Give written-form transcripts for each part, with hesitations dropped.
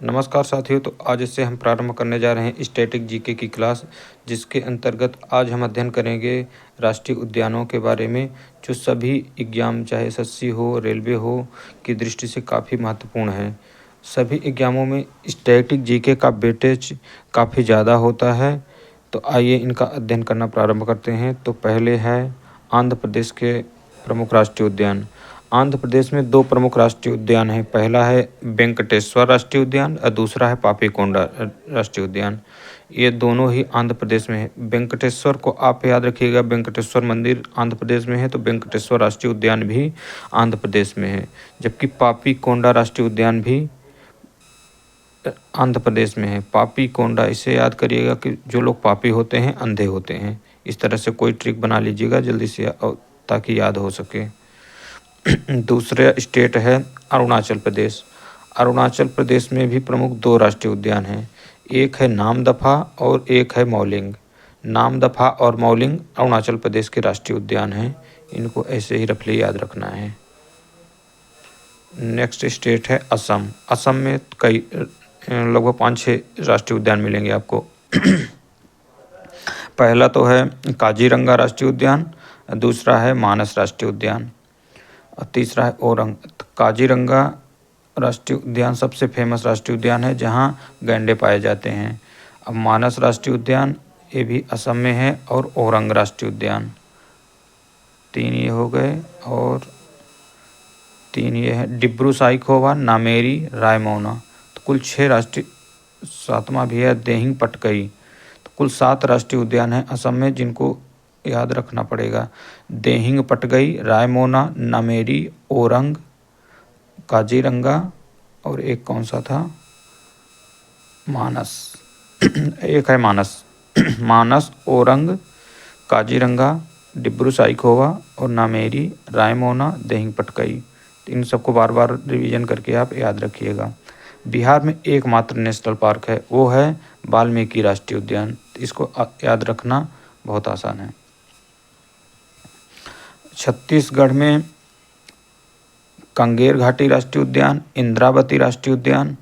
नमस्कार साथियों। तो आज से हम प्रारंभ करने जा रहे हैं स्टैटिक जीके की क्लास, जिसके अंतर्गत आज हम अध्ययन करेंगे राष्ट्रीय उद्यानों के बारे में, जो सभी एग्जाम चाहे एसएससी हो, रेलवे हो की दृष्टि से काफ़ी महत्वपूर्ण है। सभी एग्जामों में स्टैटिक जीके का वेटेज काफ़ी ज़्यादा होता है। तो आइए इनका अध्ययन करना प्रारंभ करते हैं। तो पहले है आंध्र प्रदेश के प्रमुख राष्ट्रीय उद्यान। आंध्र प्रदेश में दो प्रमुख राष्ट्रीय उद्यान हैं। पहला है वेंकटेश्वर राष्ट्रीय उद्यान और दूसरा है पापीकोंडा राष्ट्रीय उद्यान। ये दोनों ही आंध्र प्रदेश में है। वेंकटेश्वर को आप याद रखिएगा, वेंकटेश्वर मंदिर आंध्र प्रदेश में है, तो वेंकटेश्वर राष्ट्रीय उद्यान भी आंध्र प्रदेश में है। जबकि पापीकोंडा राष्ट्रीय उद्यान भी आंध्र प्रदेश में है। पापीकोंडा, इसे याद करिएगा कि जो लोग पापी होते हैं अंधे होते हैं। इस तरह से कोई ट्रिक बना लीजिएगा जल्दी से ताकि याद हो सके। दूसरा स्टेट है अरुणाचल प्रदेश। अरुणाचल प्रदेश में भी प्रमुख दो राष्ट्रीय उद्यान हैं। एक है नामदफा और एक है मौलिंग। नामदफा और मौलिंग अरुणाचल प्रदेश के राष्ट्रीय उद्यान हैं। इनको ऐसे ही रफली याद रखना है। नेक्स्ट स्टेट है असम। असम में कई लगभग 5-6 राष्ट्रीय उद्यान मिलेंगे आपको। पहला तो है काजीरंगा राष्ट्रीय उद्यान, दूसरा है मानस राष्ट्रीय उद्यान और तीसरा है ओरंग। काजीरंगा राष्ट्रीय उद्यान सबसे फेमस राष्ट्रीय उद्यान है, जहां गैंडे पाए जाते हैं। अब मानस राष्ट्रीय उद्यान, ये भी असम में है, और ओरंग राष्ट्रीय उद्यान। 3 ये हो गए और 3 ये है डिब्रू साइखोवा, नामेरी, रायमोना। तो कुल 6 राष्ट्रीय। 7वां भी है देहिंग पटकई। तो कुल 7 राष्ट्रीय उद्यान हैं असम में, जिनको याद रखना पड़ेगा। देहिंग पटगई, रायमोना, नामेरी, ओरंग, काजीरंगा और एक कौन सा था, मानस। एक है मानस। मानस, ओरंग, काजीरंगा, डिब्रू साइखोवा और नामेरी, रायमोना, देहिंग पटकई। इन सबको बार बार रिवीजन करके आप याद रखिएगा। बिहार में एकमात्र नेशनल पार्क है, वो है वाल्मीकि राष्ट्रीय उद्यान। इसको याद रखना बहुत आसान है। छत्तीसगढ़ में कंगेर घाटी राष्ट्रीय उद्यान, इंद्रावती राष्ट्रीय उद्यान।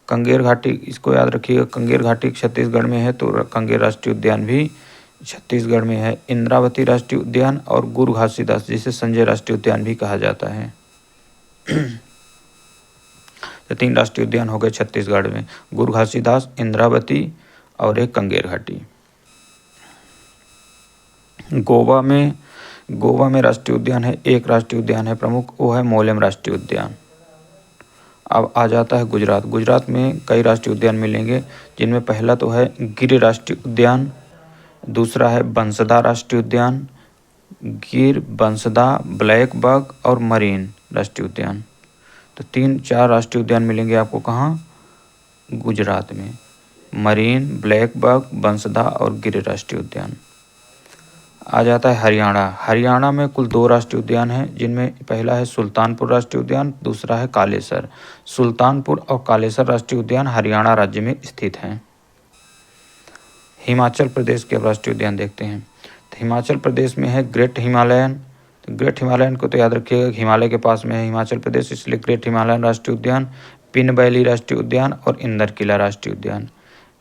कंगेर घाटी, इसको याद रखिएगा, कंगेर घाटी छत्तीसगढ़ में है, तो कंगेर राष्ट्रीय उद्यान भी छत्तीसगढ़ में है। इंद्रावती राष्ट्रीय उद्यान और गुरु घासीदास, जिसे संजय राष्ट्रीय उद्यान भी कहा जाता है। तो 3 राष्ट्रीय उद्यान हो गए छत्तीसगढ़ में, गुरु घासीदास, इंद्रावती और एक कंगेर घाटी। गोवा में राष्ट्रीय उद्यान है, एक राष्ट्रीय उद्यान है प्रमुख, वो है मोलेम राष्ट्रीय उद्यान। अब आ जाता है गुजरात। गुजरात में कई राष्ट्रीय उद्यान मिलेंगे, जिनमें पहला तो है गिर राष्ट्रीय उद्यान, दूसरा है बंसदा राष्ट्रीय उद्यान, गिर, बंसदा, ब्लैक बग और मरीन राष्ट्रीय उद्यान। तो 3-4 राष्ट्रीय उद्यान मिलेंगे आपको कहाँ, गुजरात में। मरीन, ब्लैक बग, बंसदा और गिर राष्ट्रीय उद्यान। आ जाता है हरियाणा। हरियाणा में कुल 2 राष्ट्रीय उद्यान हैं, जिनमें पहला है सुल्तानपुर राष्ट्रीय उद्यान, दूसरा है कालेसर। सुल्तानपुर और कालेसर राष्ट्रीय उद्यान हरियाणा राज्य में स्थित हैं। हिमाचल प्रदेश के राष्ट्रीय उद्यान देखते हैं। तो हिमाचल प्रदेश में है ग्रेट हिमालयन। तो ग्रेट हिमालयन को तो याद रखिएगा, हिमालय के पास में है हिमाचल प्रदेश, इसलिए ग्रेट हिमालयन राष्ट्रीय उद्यान, पिन वैली राष्ट्रीय उद्यान और इंदर किला राष्ट्रीय उद्यान।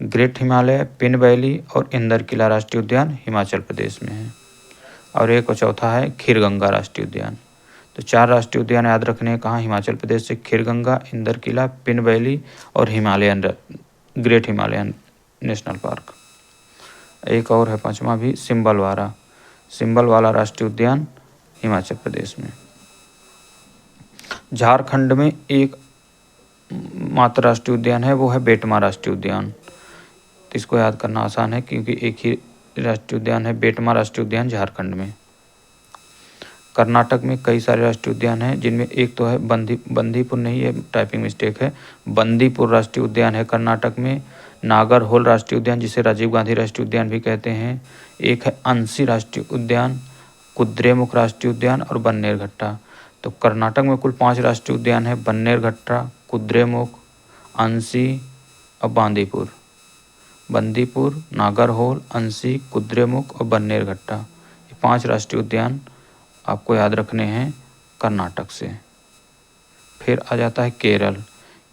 ग्रेट हिमालय, पिन वैली और इंदर किला राष्ट्रीय उद्यान हिमाचल प्रदेश में है। और एक और चौथा है खीरगंगा राष्ट्रीय उद्यान। तो 4 राष्ट्रीय उद्यान याद रखने हैं कहाँ, हिमाचल प्रदेश से खीरगंगा, इंदर किला, पिन वैली और Himalayan great Himalayan national park. एक और है 5वां भी, सिंबलवाला राष्ट्रीय उद्यान हिमाचल प्रदेश में। झारखंड में एक मात्र राष्ट्रीय उद्यान है, वो है बेटमा राष्ट्रीय उद्यान। तो इसको याद करना आसान है, क्योंकि एक ही राष्ट्रीय उद्यान है, बेटमा राष्ट्रीय उद्यान झारखंड में। कर्नाटक में कई सारे राष्ट्रीय उद्यान हैं, जिनमें एक तो है बंदीपुर नहीं, है टाइपिंग मिस्टेक है, बंदीपुर राष्ट्रीय उद्यान है कर्नाटक में। नागरहोल राष्ट्रीय उद्यान, जिसे राजीव गांधी राष्ट्रीय उद्यान भी कहते हैं। एक है अंशी राष्ट्रीय उद्यान, कुद्रेमुख राष्ट्रीय उद्यान और बन्नेरघट्टा। तो कर्नाटक में कुल 5 राष्ट्रीय उद्यान है, बन्नेरघट्टा, कुद्रेमुख, अंशी और बंदीपुर, नागरहोल, अंशी, कुद्रेमुख और बन्नेरघट्टा। ये 5 राष्ट्रीय उद्यान आपको याद रखने हैं कर्नाटक से। फिर आ जाता है केरल।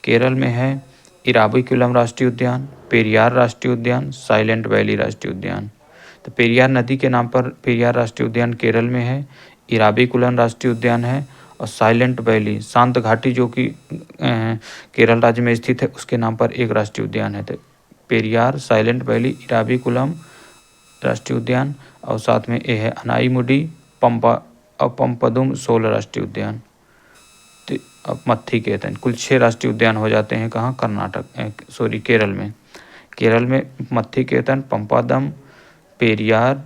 केरल में है इराविकुलम राष्ट्रीय उद्यान, पेरियार राष्ट्रीय उद्यान, साइलेंट वैली राष्ट्रीय उद्यान। तो पेरियार नदी के नाम पर पेरियार राष्ट्रीय उद्यान केरल में है, इराविकुलम राष्ट्रीय उद्यान है, और साइलेंट वैली शांत घाटी जो कि केरल राज्य में स्थित है उसके नाम पर एक राष्ट्रीय उद्यान है। तो पेरियार, साइलेंट वैली, इराविकुलम राष्ट्रीय उद्यान, और साथ में ये है अनाईमुडी, पंपा और पंपदुम 16 राष्ट्रीय उद्यान। तो अब मत्थी कहते हैं। कुल 6 राष्ट्रीय उद्यान हो जाते हैं कहाँ, केरल में। केरल में मत्थी केतन, पंपादम, पेरियार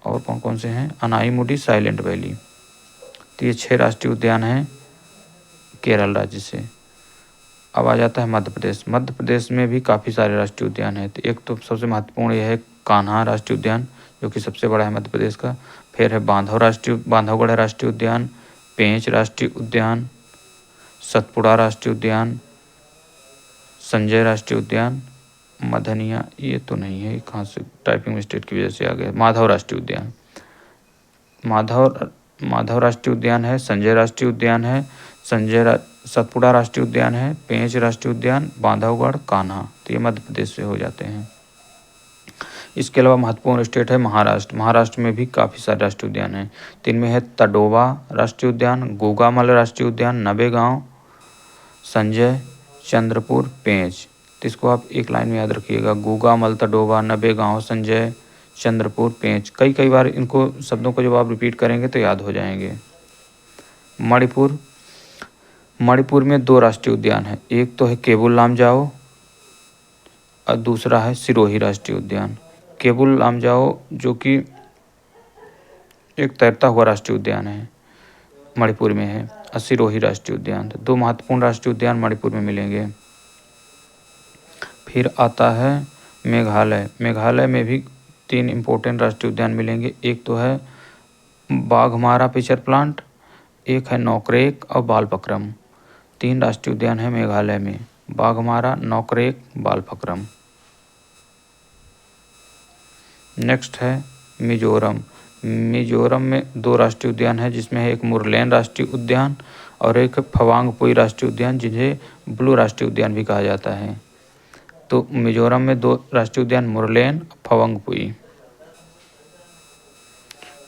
और कौन कौन से हैं, अनाईमुडी, साइलेंट वैली। तो ये 6 राष्ट्रीय उद्यान हैं केरल राज्य से। अब आ जाता है मध्य प्रदेश। मध्य प्रदेश में भी काफ़ी सारे राष्ट्रीय उद्यान हैं। तो एक तो सबसे महत्वपूर्ण यह है कान्हा राष्ट्रीय उद्यान, जो कि सबसे बड़ा है मध्य प्रदेश का। फिर है बांधवगढ़ राष्ट्रीय उद्यान, पेंच राष्ट्रीय उद्यान, सतपुड़ा राष्ट्रीय उद्यान, संजय राष्ट्रीय उद्यान, मधनिया ये तो नहीं है, कहाँ से टाइपिंग मिस्टेक की वजह से आ गया, माधव राष्ट्रीय उद्यान, माधव राष्ट्रीय उद्यान है, संजय राष्ट्रीय उद्यान है, सतपुड़ा राष्ट्रीय उद्यान है, पेंच राष्ट्रीय उद्यान, बांधवगढ़, कान्हा। तो ये मध्य प्रदेश से हो जाते हैं। इसके अलावा महत्वपूर्ण स्टेट है महाराष्ट्र। महाराष्ट्र में भी काफ़ी सारे राष्ट्रीय उद्यान हैं। तो इनमें है तडोबा राष्ट्रीय उद्यान, गोगामल राष्ट्रीय उद्यान, नवेगांव, संजय, चंद्रपुर, पेंच। तो इसको आप एक लाइन में याद रखिएगा, गोगामल, तडोबा, नवेगांव, संजय, चंद्रपुर, पेंच। कई बार इनको शब्दों को जब आप रिपीट करेंगे तो याद हो जाएंगे। मणिपुर में 2 राष्ट्रीय उद्यान हैं। एक तो है केबुल लामजाओ और दूसरा है सिरोही राष्ट्रीय उद्यान। केबुल लामजाओ जो कि एक तैरता हुआ राष्ट्रीय उद्यान है, मणिपुर में है, और सिरोही राष्ट्रीय उद्यान। तो 2 महत्वपूर्ण राष्ट्रीय उद्यान मणिपुर में मिलेंगे। फिर आता है मेघालय। मेघालय में भी 3 इम्पोर्टेंट राष्ट्रीय उद्यान मिलेंगे। एक तो है बाघमारा पिचर प्लांट, एक है नौकरेक और बालपक्रम। 3 राष्ट्रीय उद्यान है मेघालय में, बाघमारा, नौकरेक, बालपक्रम। नेक्स्ट है मिजोरम। मिजोरम में 2 राष्ट्रीय उद्यान है, जिसमें है एक मुरलेन राष्ट्रीय उद्यान और एक फवांगपुई राष्ट्रीय उद्यान, जिन्हें ब्लू राष्ट्रीय उद्यान भी कहा जाता है। तो मिजोरम में 2 राष्ट्रीय उद्यान, मुरलेन, फवांगपुई।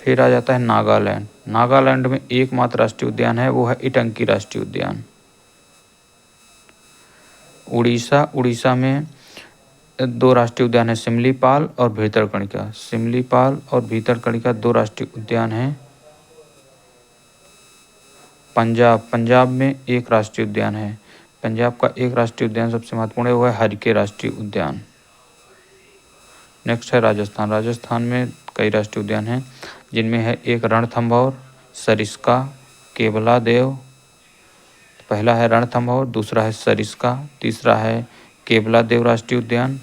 फिर आ जाता है नागालैंड। नागालैंड में एकमात्र राष्ट्रीय उद्यान है, वो है इटंकी राष्ट्रीय उद्यान। उड़ीसा में 2 राष्ट्रीय उद्यान है, सिमलीपाल और भीतरकनिका। सिमलीपाल और भीतरकनिका 2 राष्ट्रीय उद्यान हैं। पंजाब में 1 राष्ट्रीय उद्यान है। पंजाब का एक राष्ट्रीय उद्यान सबसे महत्वपूर्ण है, वो है हरिके राष्ट्रीय उद्यान। नेक्स्ट है राजस्थान। राजस्थान में कई राष्ट्रीय उद्यान हैं, जिनमें है एक रणथंभौर, सरिस्का, केवला देव। पहला है रणथंभौर, दूसरा है सरिस्का, तीसरा है केवला देव राष्ट्रीय उद्यान,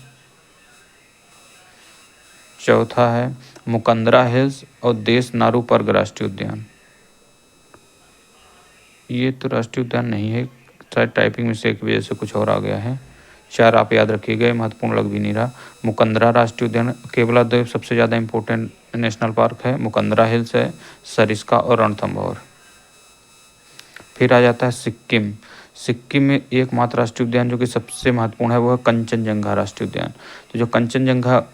चौथा है मुकंदरा हिल्स और देश नारूपर्ग राष्ट्रीय उद्यान। ये तो राष्ट्रीय उद्यान नहीं है, शायद टाइपिंग मिस्टेक की वजह से कुछ और आ गया है। 4 आप याद रखिएगा, महत्वपूर्ण लग भी नहीं रहा। मुकंदरा राष्ट्रीय उद्यान, केवला देव सबसे ज़्यादा इंपॉर्टेंट नेशनल पार्क है, मुकंदरा हिल्स है, सरिस्का और रणथंभौर। फिर आ जाता है सिक्किम। सिक्किम में एकमात्र राष्ट्रीय उद्यान जो कि सबसे महत्वपूर्ण है, वो है कंचनजंगा राष्ट्रीय उद्यान। तो जो कंचनजंगा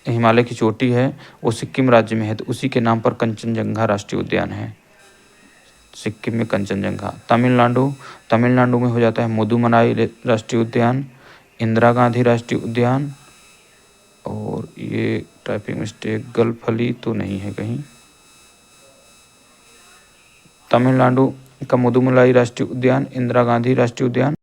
हिमालय की चोटी है वो सिक्किम राज्य में है, तो उसी के नाम पर कंचनजंगा राष्ट्रीय उद्यान है। सिक्किम में कंचनजंगा। तमिलनाडु में हो जाता है मुदुमलाई राष्ट्रीय उद्यान, इंदिरा गांधी राष्ट्रीय उद्यान, और ये टाइपिंग मिस्टेक, गलफली तो नहीं है कहीं। तमिलनाडु का मुदुमलाई राष्ट्रीय उद्यान, इंदिरा गांधी राष्ट्रीय उद्यान,